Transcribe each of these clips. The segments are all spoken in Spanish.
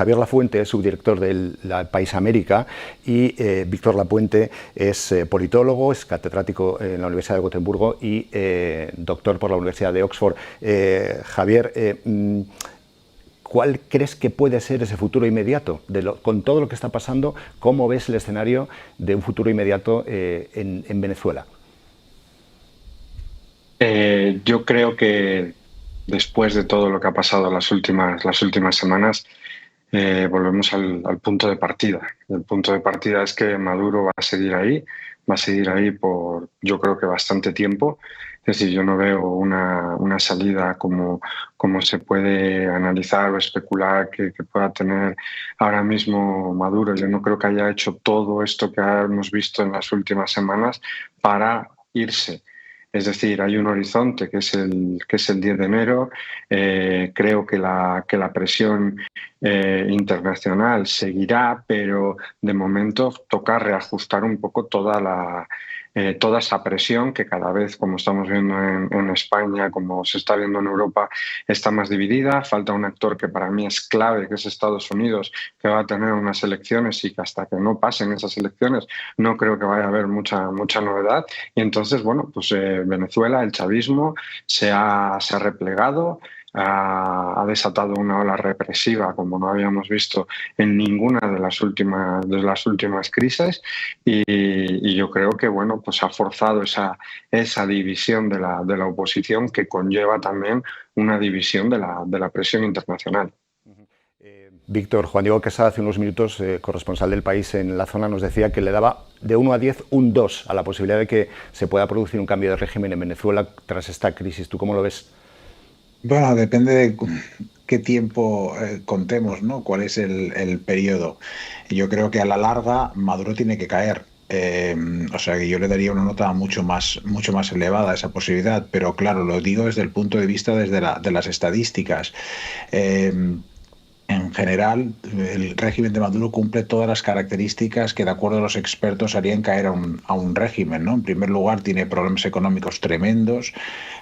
Javier Lafuente es subdirector del País América y Víctor Lapuente es politólogo, es catedrático en la Universidad de Gotemburgo y doctor por la Universidad de Oxford. Javier, ¿cuál crees que puede ser ese futuro inmediato? Con todo lo que está pasando, ¿cómo ves el escenario de un futuro inmediato en Venezuela? Yo creo que después de todo lo que ha pasado las últimas semanas, volvemos al punto de partida. El punto de partida es que Maduro va a seguir ahí por yo creo que bastante tiempo. Es decir, yo no veo una salida como se puede analizar o especular que pueda tener ahora mismo Maduro. Yo no creo que haya hecho todo esto que hemos visto en las últimas semanas para irse. Es decir, hay un horizonte que es el 10 de enero. Creo que la presión internacional seguirá, pero de momento toca reajustar un poco toda esa presión que cada vez, como estamos viendo en España, como se está viendo en Europa, está más dividida. Falta un actor que para mí es clave, que es Estados Unidos, que va a tener unas elecciones y que hasta que no pasen esas elecciones no creo que vaya a haber mucha novedad. Y entonces, bueno, pues Venezuela, el chavismo, se ha replegado. Ha desatado una ola represiva como no habíamos visto en ninguna de las últimas crisis y yo creo que bueno, pues ha forzado esa división de la oposición que conlleva también una división de la presión internacional. Víctor, Juan Diego Quesada, hace unos minutos, corresponsal del País en la zona, nos decía que le daba de 1 a 10 un 2 a la posibilidad de que se pueda producir un cambio de régimen en Venezuela tras esta crisis. ¿Tú cómo lo ves? Bueno, depende de qué tiempo contemos, ¿no? ¿Cuál es el periodo? Yo creo que a la larga Maduro tiene que caer. O sea que yo le daría una nota mucho más elevada a esa posibilidad, pero claro, lo digo desde el punto de vista de las estadísticas. En general, el régimen de Maduro cumple todas las características que, de acuerdo a los expertos, harían caer a un régimen, ¿no? En primer lugar, tiene problemas económicos tremendos,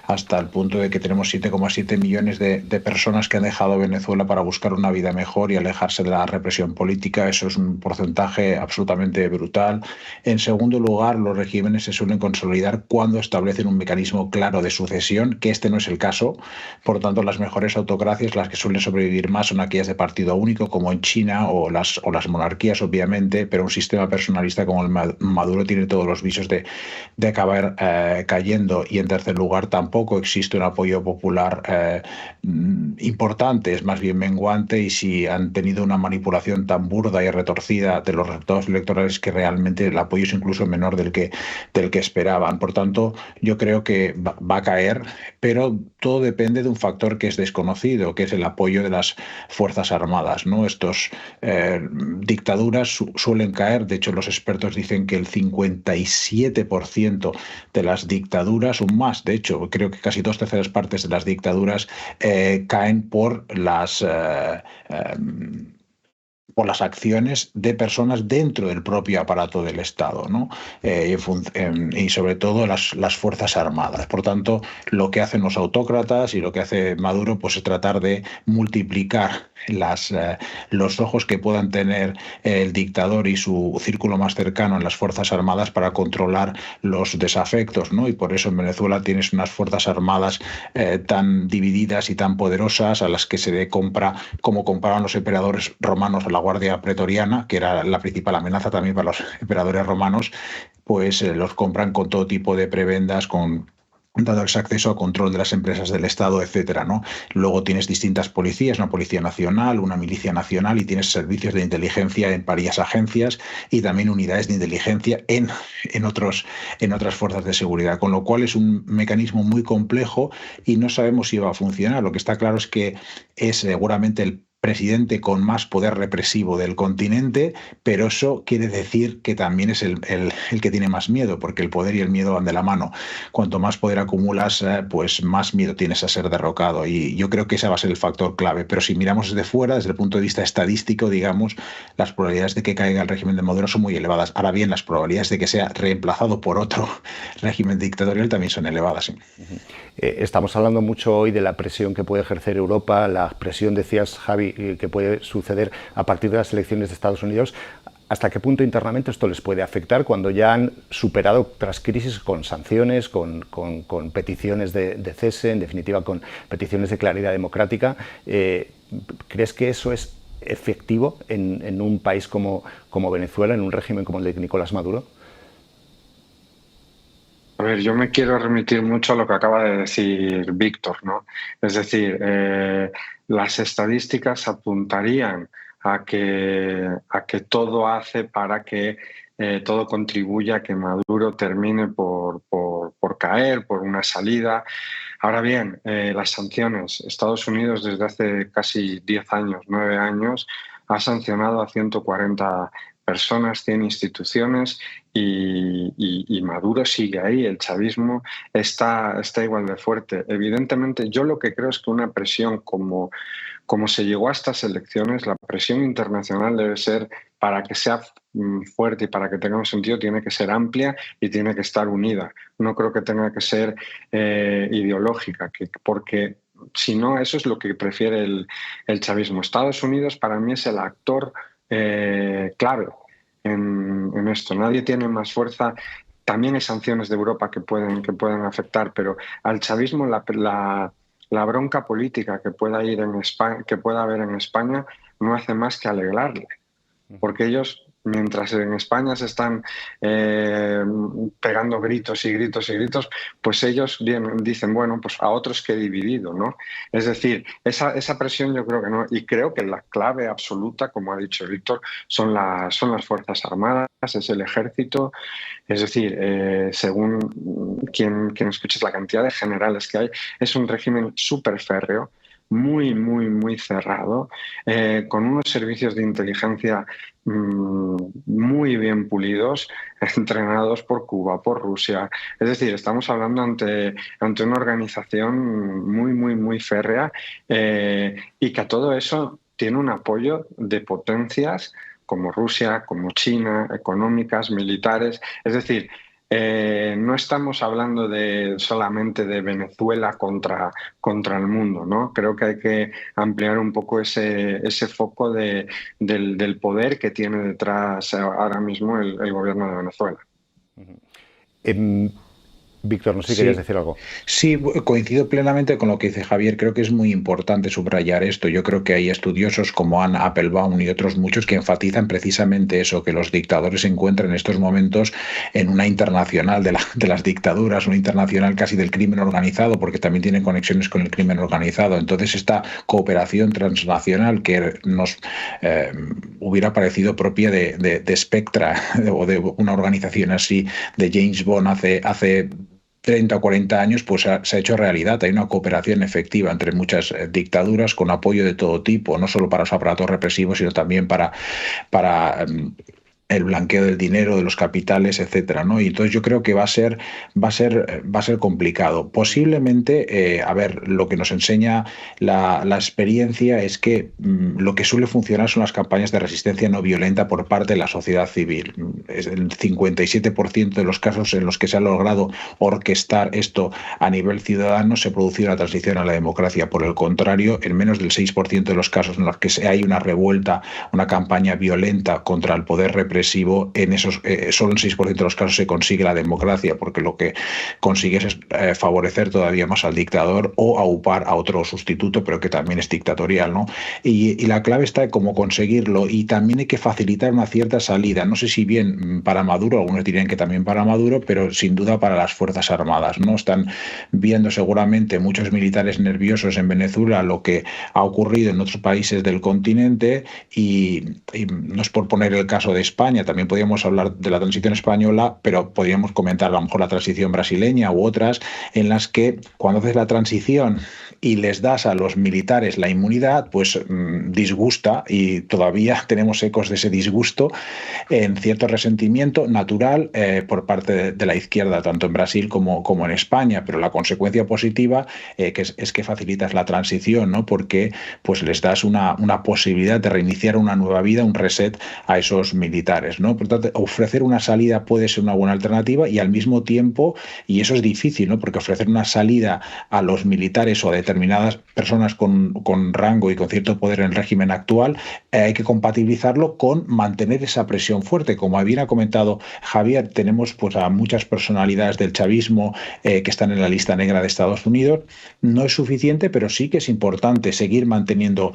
hasta el punto de que tenemos 7,7 millones de personas que han dejado Venezuela para buscar una vida mejor y alejarse de la represión política. Eso es un porcentaje absolutamente brutal. En segundo lugar, los regímenes se suelen consolidar cuando establecen un mecanismo claro de sucesión, que este no es el caso. Por lo tanto, las mejores autocracias, las que suelen sobrevivir más, son aquellas de partido único, como en China, o las monarquías, obviamente, pero un sistema personalista como el Maduro tiene todos los visos de acabar cayendo. Y en tercer lugar, tampoco existe un apoyo popular importante, es más bien menguante, y si han tenido una manipulación tan burda y retorcida de los resultados electorales que realmente el apoyo es incluso menor del que esperaban. Por tanto, yo creo que va a caer, pero todo depende de un factor que es desconocido, que es el apoyo de las Fuerzas Armadas, ¿no? Estos dictaduras suelen caer. De hecho, los expertos dicen que el 57% de las dictaduras, o más, de hecho, creo que casi 2/3 partes de las dictaduras caen por las acciones de personas dentro del propio aparato del Estado, ¿no? Y sobre todo las Fuerzas Armadas. Por tanto, lo que hacen los autócratas y lo que hace Maduro, pues, es tratar de multiplicar los ojos que puedan tener el dictador y su círculo más cercano en las Fuerzas Armadas para controlar los desafectos, ¿no? Y por eso en Venezuela tienes unas Fuerzas Armadas tan divididas y tan poderosas, a las que se le compra, como compraban los emperadores romanos a la Guardia Pretoriana, que era la principal amenaza también para los emperadores romanos, pues los compran con todo tipo de prebendas, dándoles acceso a control de las empresas del Estado, etcétera, ¿no? Luego tienes distintas policías, una policía nacional, una milicia nacional, y tienes servicios de inteligencia en varias agencias y también unidades de inteligencia en otras fuerzas de seguridad, con lo cual es un mecanismo muy complejo y no sabemos si va a funcionar. Lo que está claro es que es seguramente el presidente con más poder represivo del continente, pero eso quiere decir que también es el que tiene más miedo, porque el poder y el miedo van de la mano. Cuanto más poder acumulas, pues más miedo tienes a ser derrocado, y yo creo que ese va a ser el factor clave. Pero si miramos desde fuera, desde el punto de vista estadístico, digamos, las probabilidades de que caiga el régimen de Maduro son muy elevadas. Ahora bien, las probabilidades de que sea reemplazado por otro régimen dictatorial también son elevadas, ¿sí? Estamos hablando mucho hoy de la presión que puede ejercer Europa, la presión, decías, Javi, y que puede suceder a partir de las elecciones de Estados Unidos, ¿hasta qué punto internamente esto les puede afectar cuando ya han superado otras crisis con sanciones, con peticiones de cese, en definitiva con peticiones de claridad democrática? ¿Crees que eso es efectivo en un país como Venezuela, en un régimen como el de Nicolás Maduro? A ver, yo me quiero remitir mucho a lo que acaba de decir Víctor, ¿no? Es decir, las estadísticas apuntarían a que todo hace para que todo contribuya a que Maduro termine por caer, por una salida. Ahora bien, las sanciones. Estados Unidos desde hace casi 10 años, 9 años, ha sancionado a 140 personas, 100 instituciones y Maduro sigue ahí, el chavismo está igual de fuerte. Evidentemente, yo lo que creo es que una presión como se llegó a estas elecciones, la presión internacional debe ser, para que sea fuerte y para que tenga un sentido, tiene que ser amplia y tiene que estar unida. No creo que tenga que ser ideológica, porque si no, eso es lo que prefiere el chavismo. Estados Unidos para mí es el actor clave en esto. Nadie tiene más fuerza. También hay sanciones de Europa que pueden afectar, pero al chavismo la bronca política que pueda haber en España no hace más que alegrarle, porque ellos, mientras en España se están pegando gritos y gritos y gritos, pues ellos dicen, bueno, pues a otros que he dividido, ¿no? Es decir, esa presión yo creo que no, y creo que la clave absoluta, como ha dicho Víctor, son las Fuerzas Armadas, es el ejército. Es decir, según quien escuches la cantidad de generales que hay, es un régimen súper férreo, muy, muy, muy cerrado, con unos servicios de inteligencia muy bien pulidos, entrenados por Cuba, por Rusia. Es decir, estamos hablando ante una organización muy, muy, muy férrea y que a todo eso tiene un apoyo de potencias como Rusia, como China, económicas, militares. Es decir, no estamos hablando solamente de Venezuela contra el mundo, ¿no? Creo que hay que ampliar un poco ese foco del poder que tiene detrás ahora mismo el gobierno de Venezuela. Víctor, no sé si querías decir algo. Sí, coincido plenamente con lo que dice Javier. Creo que es muy importante subrayar esto. Yo creo que hay estudiosos como Anne Applebaum y otros muchos que enfatizan precisamente eso, que los dictadores se encuentran en estos momentos en una internacional de las dictaduras, una internacional casi del crimen organizado, porque también tienen conexiones con el crimen organizado. Entonces, esta cooperación transnacional que nos hubiera parecido propia de Spectra o de una organización así de James Bond hace 30 o 40 años, pues se ha hecho realidad. Hay una cooperación efectiva entre muchas dictaduras con apoyo de todo tipo, no solo para los aparatos represivos, sino también para el blanqueo del dinero, de los capitales, etcétera, ¿no? Y entonces yo creo que va a ser complicado. Posiblemente, a ver, lo que nos enseña la experiencia es que lo que suele funcionar son las campañas de resistencia no violenta por parte de la sociedad civil. Es el 57% de los casos en los que se ha logrado orquestar esto a nivel ciudadano se ha producido una transición a la democracia. Por el contrario, en menos del 6% de los casos en los que hay una revuelta, una campaña violenta contra el poder represivo, en esos solo en 6% de los casos se consigue la democracia, porque lo que consigues es favorecer todavía más al dictador o aupar a otro sustituto, pero que también es dictatorial, ¿no? Y la clave está en cómo conseguirlo, y también hay que facilitar una cierta salida. No sé si bien para Maduro, algunos dirían que también para Maduro, pero sin duda para las Fuerzas Armadas, ¿no? Están viendo seguramente muchos militares nerviosos en Venezuela lo que ha ocurrido en otros países del continente, y no es por poner el caso de España, también podríamos hablar de la transición española, pero podríamos comentar a lo mejor la transición brasileña u otras, en las que cuando haces la transición y les das a los militares la inmunidad, pues disgusta, y todavía tenemos ecos de ese disgusto en cierto resentimiento natural por parte de la izquierda, tanto en Brasil como en España, pero la consecuencia positiva es que facilitas la transición, ¿no? Porque pues les das una posibilidad de reiniciar una nueva vida, un reset a esos militares, ¿no? Por tanto, ofrecer una salida puede ser una buena alternativa, y al mismo tiempo, y eso es difícil, ¿no? Porque ofrecer una salida a los militares o detener determinadas personas con rango y con cierto poder en el régimen actual, hay que compatibilizarlo con mantener esa presión fuerte. Como bien ha comentado Javier, tenemos pues a muchas personalidades del chavismo que están en la lista negra de Estados Unidos. No es suficiente, pero sí que es importante seguir manteniendo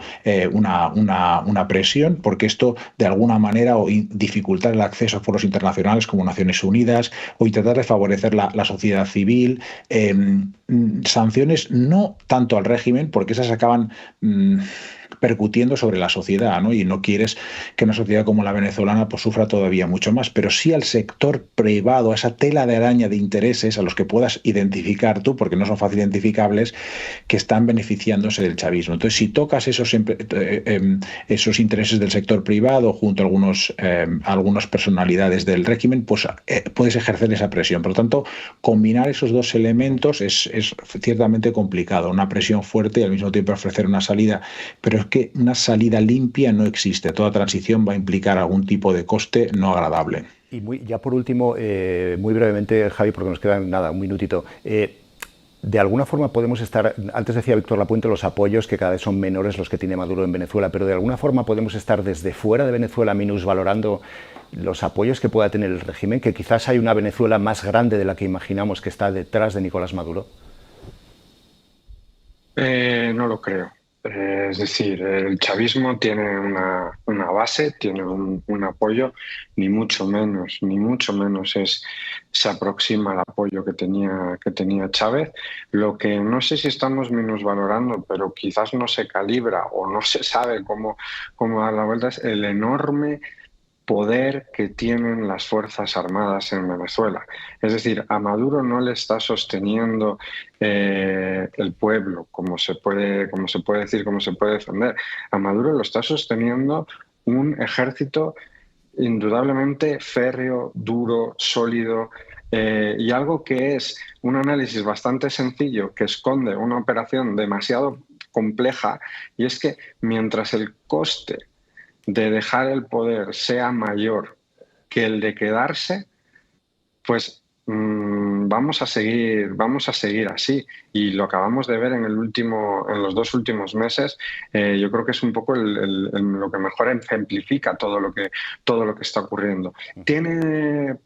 una presión, porque esto de alguna manera o dificultar el acceso a foros internacionales como Naciones Unidas o intentar de favorecer la sociedad civil, sanciones no tanto al régimen, porque esas acaban percutiendo sobre la sociedad, ¿no? Y no quieres que una sociedad como la venezolana pues sufra todavía mucho más, pero sí al sector privado, a esa tela de araña de intereses a los que puedas identificar tú, porque no son fácil identificables, que están beneficiándose del chavismo. Entonces, si tocas esos intereses del sector privado junto a algunas personalidades del régimen, pues puedes ejercer esa presión. Por lo tanto, combinar esos dos elementos es ciertamente complicado, una presión fuerte y al mismo tiempo ofrecer una salida, pero es que una salida limpia no existe. Toda transición va a implicar algún tipo de coste no agradable. Y ya por último, muy brevemente, Javi, porque nos queda nada, un minutito. De alguna forma podemos estar, antes decía Víctor Lapuente, los apoyos que cada vez son menores los que tiene Maduro en Venezuela, pero de alguna forma podemos estar desde fuera de Venezuela minusvalorando los apoyos que pueda tener el régimen, que quizás hay una Venezuela más grande de la que imaginamos que está detrás de Nicolás Maduro. No lo creo. Es decir, el chavismo tiene una base, tiene un apoyo, ni mucho menos se aproxima al apoyo que tenía Chávez. Lo que no sé si estamos minusvalorando, pero quizás no se calibra o no se sabe cómo dar la vuelta, es el enorme poder que tienen las Fuerzas Armadas en Venezuela. Es decir, a Maduro no le está sosteniendo el pueblo, como se puede decir, como se puede defender. A Maduro lo está sosteniendo un ejército indudablemente férreo, duro, sólido, y algo que es un análisis bastante sencillo que esconde una operación demasiado compleja, y es que mientras el coste de dejar el poder sea mayor que el de quedarse, pues vamos a seguir así. Y lo acabamos de ver en los 2 últimos meses. Yo creo que es un poco lo que mejor ejemplifica todo lo que está ocurriendo. ¿Tiene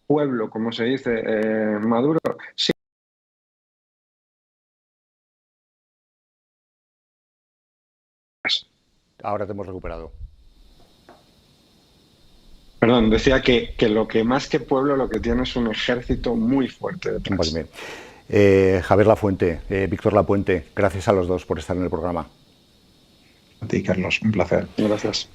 pueblo, como se dice, Maduro? Sí. Ahora te hemos recuperado. Perdón, decía que lo que más que pueblo, lo que tiene es un ejército muy fuerte detrás. Pues bien. Javier Lafuente, Víctor Lapuente, gracias a los dos por estar en el programa. A ti, Carlos, un placer. Gracias.